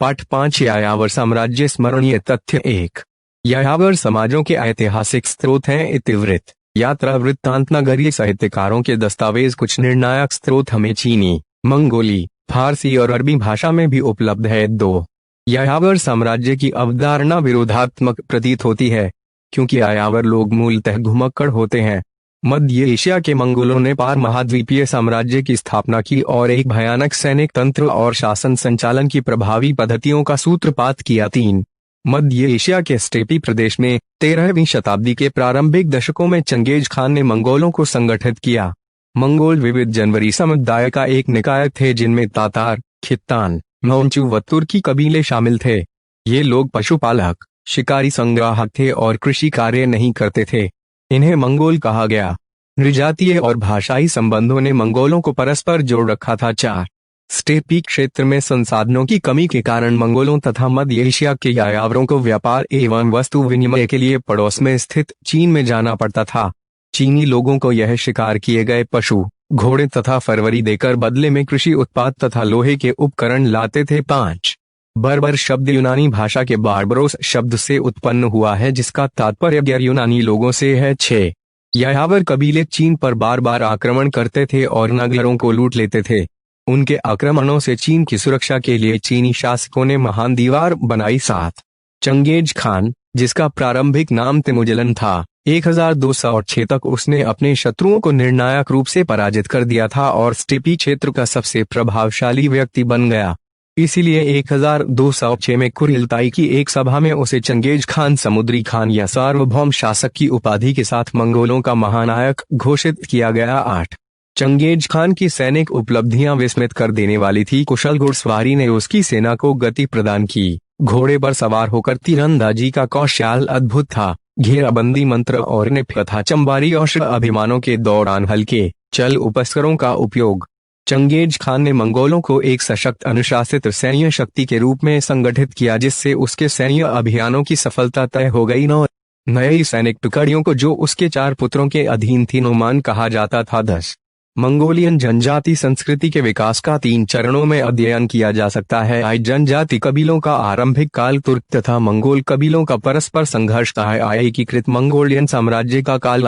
पाठ 5 यायावर साम्राज्य स्मरणीय तथ्य 1। यायावर समाजों के ऐतिहासिक स्रोत हैं। इतिवृत्त, यात्रा वृत्तांत, नगरीय साहित्यकारों के दस्तावेज। कुछ निर्णायक स्रोत हमें चीनी, मंगोली, फारसी और अरबी भाषा में भी उपलब्ध है। 2। यायावर साम्राज्य की अवधारणा विरोधात्मक प्रतीत होती है, क्योंकि यायावर लोग मूलतः घुमक्कड़ होते हैं। मध्य एशिया के मंगोलों ने पार महाद्वीपीय साम्राज्य की स्थापना की और एक भयानक सैनिक तंत्र और शासन संचालन की प्रभावी पद्धतियों का सूत्रपात किया। 3। मध्य एशिया के स्टेपी प्रदेश में 13वीं शताब्दी के प्रारंभिक दशकों में चंगेज खान ने मंगोलों को संगठित किया। मंगोल विविध जनवरी समुदाय का एक निकाय थे, जिनमें तातार, खित्तान, मौंचू व तुर्की कबीले शामिल थे। ये लोग पशुपालक, शिकारी, संग्राहक थे और कृषि कार्य नहीं करते थे। इन्हें मंगोल कहा गया। नृजातीय और भाषाई संबंधों ने मंगोलों को परस्पर जोड़ रखा था। 4। स्टेपी क्षेत्र में संसाधनों की कमी के कारण मंगोलों तथा मध्य एशिया के यायावरों को व्यापार एवं वस्तु विनिमय के लिए पड़ोस में स्थित चीन में जाना पड़ता था। चीनी लोगों को यह शिकार किए गए पशु, घोड़े तथा फरवरी देकर बदले में कृषि उत्पाद तथा लोहे के उपकरण लाते थे। 5। बर्बर शब्द यूनानी भाषा के बार्बरोस शब्द से उत्पन्न हुआ है, जिसका तात्पर्य गैर यूनानी लोगों से है। 6। यायावर कबीले चीन पर बार बार आक्रमण करते थे और नगरों को लूट लेते थे। उनके आक्रमणों से चीन की सुरक्षा के लिए चीनी शासकों ने महान दीवार बनाई। 7। चंगेज खान, जिसका प्रारंभिक नाम तिमुजलन था, 1206 तक उसने अपने शत्रुओं को निर्णायक रूप से पराजित कर दिया था और स्टेपी क्षेत्र का सबसे प्रभावशाली व्यक्ति बन गया। इसीलिए 1206 में कुरिलताई की एक सभा में उसे चंगेज खान, समुद्री खान या सार्वभौम शासक की उपाधि के साथ मंगोलों का महानायक घोषित किया गया। 8। चंगेज खान की सैनिक उपलब्धियां विस्मित कर देने वाली थी। कुशल घुड़सवारी ने उसकी सेना को गति प्रदान की। घोड़े पर सवार होकर तीरंदाजी का कौशल अद्भुत था। घेराबंदी मंत्र और निफ तथा चंबारी औषध अभिमानों के दौरान हल्के चल उपस्करों का उपयोग। चंगेज खान ने मंगोलों को एक सशक्त अनुशासित सैन्य शक्ति के रूप में संगठित किया, जिससे उसके सैन्य अभियानों की सफलता तय हो गई। 9। नई सैनिक टुकड़ियों को जो उसके 4 पुत्रों के अधीन थी, नोमान कहा जाता था। 10। मंगोलियन जनजाति संस्कृति के विकास का 3 चरणों में अध्ययन किया जा सकता है। आई जनजाति कबीलों का आरंभिक काल, तुर्क तथा मंगोल कबीलों का परस्पर संघर्ष। एकीकृत मंगोलियन साम्राज्य का काल।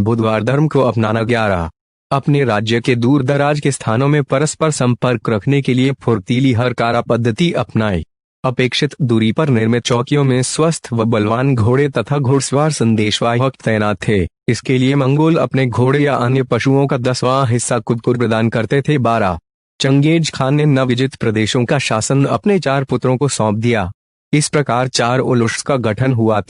बुधवार धर्म को अपनाना। 11। अपने राज्य के दूर दराज के स्थानों में परस्पर संपर्क रखने के लिए फुर्तीली हरकारा पद्धति अपनाई। अपेक्षित दूरी पर निर्मित चौकियों में स्वस्थ व बलवान घोड़े तथा घुड़सवार संदेशवाहक तैनात थे। इसके लिए मंगोल अपने घोड़े या अन्य पशुओं का 10वां हिस्सा खुद को प्रदान करते थे। 12। चंगेज खान ने नवविजित प्रदेशों का शासन अपने 4 पुत्रों को सौंप दिया। इस प्रकार 4 उलुष्स का गठन हुआ।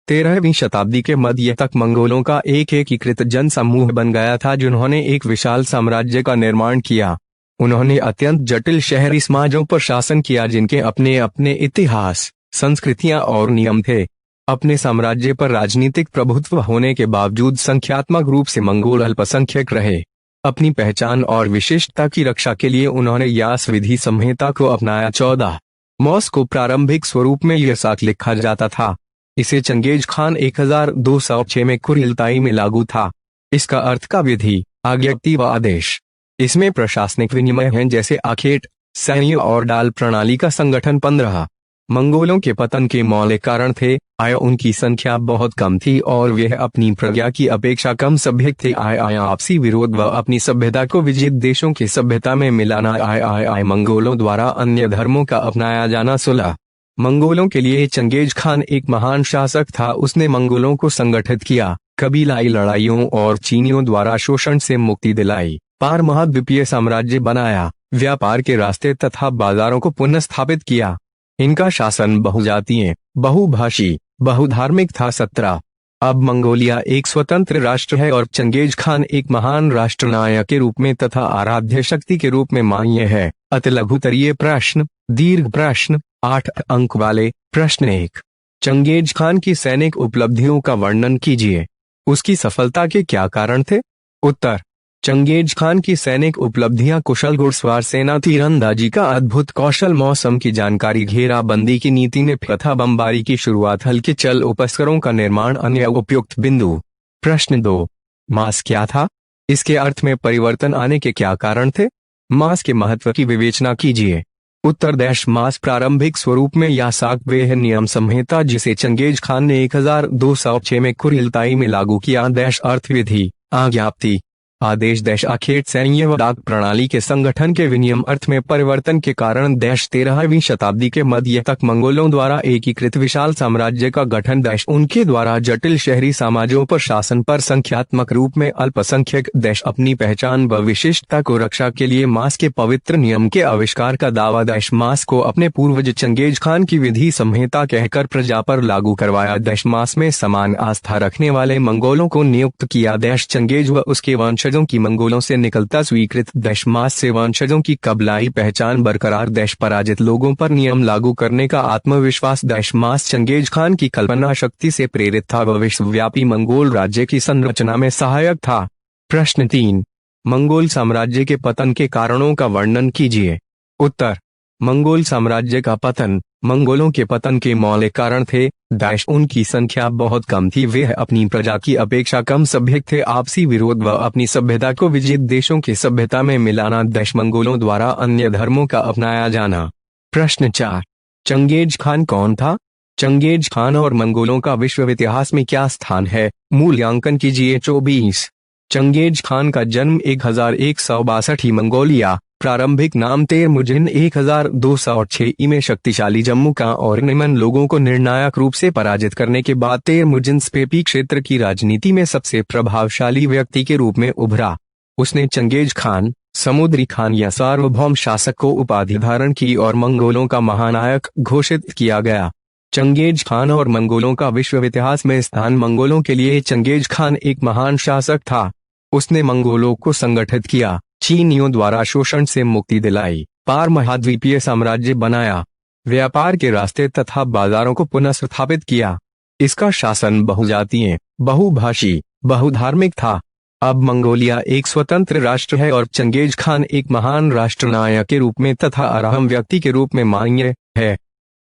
13वीं शताब्दी के मध्य तक मंगोलों का एक एकीकृत जन समूह बन गया था, जिन्होंने एक विशाल साम्राज्य का निर्माण किया। उन्होंने अत्यंत जटिल शहरी समाजों पर शासन किया, जिनके अपने अपने इतिहास, संस्कृतियां और नियम थे। अपने साम्राज्य पर राजनीतिक प्रभुत्व होने के बावजूद संख्यात्मक रूप से मंगोल अल्पसंख्यक रहे। अपनी पहचान और विशिष्टता की रक्षा के लिए उन्होंने यास विधि संहिता को अपनाया। 14। मौस को प्रारंभिक स्वरूप में यसाक लिखा जाता था। इसे चंगेज खान 1206 में कुरिलताई में लागू था। इसका अर्थ का विधि, आज्ञप्ति व आदेश। इसमें प्रशासनिक विनिमय हैं, जैसे आखेट, सैन्य और डाल प्रणाली का संगठन। 15। मंगोलों के पतन के मौलिक कारण थे। उनकी संख्या बहुत कम थी और वे अपनी प्रज्ञा की अपेक्षा कम सभ्य थे। आपसी विरोध व अपनी सभ्यता को विजित देशों की सभ्यता में मिलाना। मंगोलों द्वारा अन्य धर्मों का अपनाया जाना। 16। मंगोलों के लिए चंगेज खान एक महान शासक था। उसने मंगोलों को संगठित किया, कबीलाई लड़ाइयों और चीनियों द्वारा शोषण से मुक्ति दिलाई, पार महाद्वीपीय साम्राज्य बनाया, व्यापार के रास्ते तथा बाजारों को पुनः स्थापित किया। इनका शासन बहुजातीय, बहुभाषी, बहुधार्मिक था। 17। अब मंगोलिया एक स्वतंत्र राष्ट्र है और चंगेज खान एक महान राष्ट्रनायक के रूप में तथा आराध्य शक्ति के रूप में मान्य है। अति लघुतरीय प्रश्न, दीर्घ प्रश्न, 8 अंक वाले प्रश्न 1। चंगेज खान की सैनिक उपलब्धियों का वर्णन कीजिए। उसकी सफलता के क्या कारण थे? उत्तर। चंगेज खान की सैनिक उपलब्धियां कुशल घुड़सवार सेना, तीरंदाजी का अद्भुत कौशल, मौसम की जानकारी, घेराबंदी की नीति ने तथा बमबारी की शुरुआत, हल्के चल उपस्करों का निर्माण। अन्य उपयुक्त बिंदु। प्रश्न 2। मास क्या था? इसके अर्थ में परिवर्तन आने के क्या कारण थे? मास के महत्व की विवेचना कीजिए। उत्तर देश मास प्रारंभिक स्वरूप में यासाक वेह नियम संहिता जिसे चंगेज खान ने 1206 में कुरिलताई में लागू किया देश अर्थविधि आज्ञाप्ति आदेश देश आखेट सैन्य व डाक प्रणाली के संगठन के विनियम अर्थ में परिवर्तन के कारण देश 13वीं शताब्दी के मध्य तक मंगोलों द्वारा एकीकृत विशाल साम्राज्य का गठन देश उनके द्वारा जटिल शहरी समाजों पर शासन पर संख्यात्मक रूप में अल्पसंख्यक देश अपनी पहचान व विशिष्टता को रक्षा के लिए मास के पवित्र नियम के आविष्कार का दावा देश मास को अपने पूर्वज चंगेज खान की विधि संहिता कहकर प्रजा पर लागू करवाया देश मास में समान आस्था रखने वाले मंगोलों को नियुक्त किया देश चंगेज व उसके वंशज की मंगोलों से निकलता स्वीकृत देशमास से वंशजों की कबलाई पहचान बरकरार देश पराजित लोगों पर नियम लागू करने का आत्मविश्वास देशमास चंगेज खान की कल्पना शक्ति से प्रेरित था व विश्वव्यापी मंगोल राज्य की संरचना में सहायक था। प्रश्न 3 मंगोल साम्राज्य के पतन के कारणों का वर्णन कीजिए। उत्तर मंगोल साम्राज्य का पतन मंगोलों के पतन के मौलिक कारण थे देश उनकी संख्या बहुत कम थी वे अपनी प्रजा की अपेक्षा कम सभ्य थे आपसी विरोध व अपनी सभ्यता को विजित देशों की सभ्यता में मिलाना देश मंगोलों द्वारा अन्य धर्मों का अपनाया जाना। प्रश्न 4 चंगेज खान कौन था? चंगेज खान और मंगोलों का विश्व इतिहास में क्या स्थान है? मूल्यांकन कीजिए। 24 चंगेज खान का जन्म 1162 मंगोलिया प्रारंभिक नाम तेमुजिन 1206 में शक्तिशाली जम्मू का और निमन लोगों को निर्णायक रूप से पराजित करने के बाद तेमुजिन स्पेपी क्षेत्र की राजनीति में सबसे प्रभावशाली व्यक्ति के रूप में उभरा। उसने चंगेज खान समुद्री खान या सार्वभौम शासक को उपाधि धारण की और मंगोलों का महानायक घोषित किया गया। चंगेज खान और मंगोलों का विश्व इतिहास में स्थान मंगोलों के लिए चंगेज खान एक महान शासक था। उसने मंगोलों को संगठित किया, चीनियों द्वारा शोषण से मुक्ति दिलाई, पार महाद्वीपीय साम्राज्य बनाया, व्यापार के रास्ते तथा बाजारों को पुनः स्थापित किया। इसका शासन बहुजातीय, बहुभाषी, बहुधार्मिक था। अब मंगोलिया एक स्वतंत्र राष्ट्र है और चंगेज खान एक महान राष्ट्रनायक के रूप में तथा अरहम व्यक्ति के रूप में मान्य है।